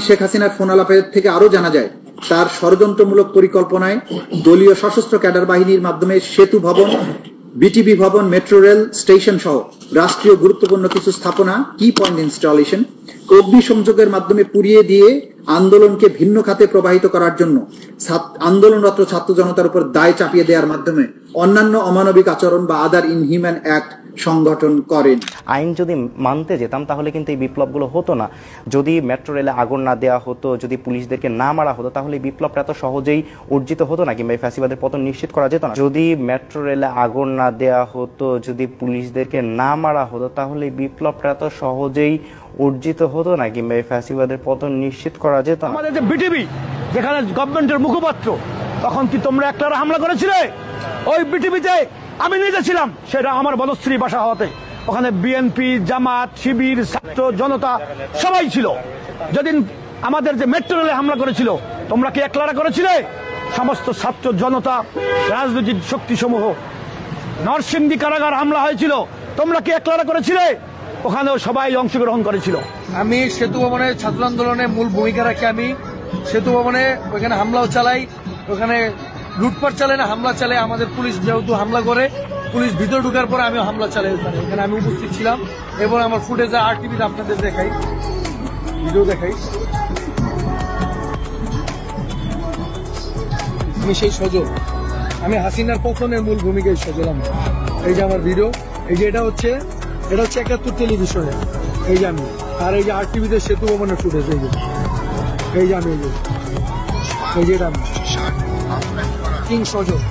শেখ হাসিনার ফোন আলাপের থেকে আরো জানা যায় তার ষড়যন্ত্রমূলক পরিকল্পনায় দলীয় সশস্ত্র ক্যাডার বাহিনীর মাধ্যমে সেতু ভবন, বিটিবি ভবন, মেট্রো রেল স্টেশন সহ রাষ্ট্রীয় গুরুত্বপূর্ণ কিছু স্থাপনা কি পয়েন্ট ইনস্টলেশন অগ্নিসংযোগের মাধ্যমে পুড়িয়ে দিয়ে আন্দোলনকে ভিন্ন খাতে প্রবাহিত করার জন্য আন্দোলনরত ছাত্র জনতার উপর দায় চাপিয়ে দেওয়ার মাধ্যমে অন্যান্য অমানবিক আচরণ বা আদার ইনহিউম্যান অ্যাক্ট সংগঠন করেন। আইন যদি মানতে যেতাম তাহলে কিন্তু এই বিপ্লবগুলো হতো না। যদি মেট্রো রেলে আগুন না দেওয়া হতো, যদি পুলিশদেরকে না মারা হতো, তাহলে এই বিপ্লবটা এত সহজেই অর্জিত হতো না, কিংবা এই ফ্যাসিবাদের পতন নিশ্চিত করা যেত না। যদি মেট্রো রেলে আগুন না দেওয়া হতো, যদি পুলিশদেরকে না মারা হতো, তাহলে এই বিপ্লবটা এত সহজেই অর্জিত হতো না, কিংবা এই ফ্যাসিবাদের পতন নিশ্চিত করা যেত না। আমাদের যে বিটিবি, যেখানে গভর্নমেন্টের মুখপাত্র, তখন কি তোমরা একটারা হামলা করেছিলে? ওই বিটিভিতে আমি নিজে ছিলাম, সেটা আমার বনশ্রী বাসা হওয়াতে। ওখানে বিএনপি, জামাত, শিবির, ছাত্র জনতা সবাই ছিল। যেদিন আমাদের যে মেট্রো রেলে হামলা করেছিল, তোমরা কি একলারা করেছিলে? সমস্ত ছাত্র জনতা, রাজনৈতিক শক্তিসমূহ। নরসিংদী কারাগার হামলা হয়েছিল, তোমরা কি একলারা করেছিলে? ওখানেও সবাই অংশগ্রহণ করেছিল। আমি সেতু ভবনে ছাত্র আন্দোলনে মূল ভূমিকা রাখি। আমি সেতু ভবনে ওইখানে হামলাও চালাই, ওখানে লুটপাট চালাই না, হামলা চালাই। আমাদের পুলিশ যেহেতু হামলা করে, পুলিশ ভিতরে ঢুকার পরে আমিও হামলা চালাই। এখানে আমি উপস্থিত ছিলাম এবং আমার ফুটেজে আরটিভিতে আপনাদের দেখাই, ভিডিও দেখাই। আমি সেই সজল, আমি হাসিনার পতনের মূল ভূমিকায় সজল। আমি এই যে আমার ভিডিও, এই যে এটা হচ্ছে ৭১ টেলিভিশনে, এই যে আমি, আর এই যে আরটিভিতে সেতু ভবনের ফুটেজ, এই যে আমি, এই যে এটা আমি কিং সজল।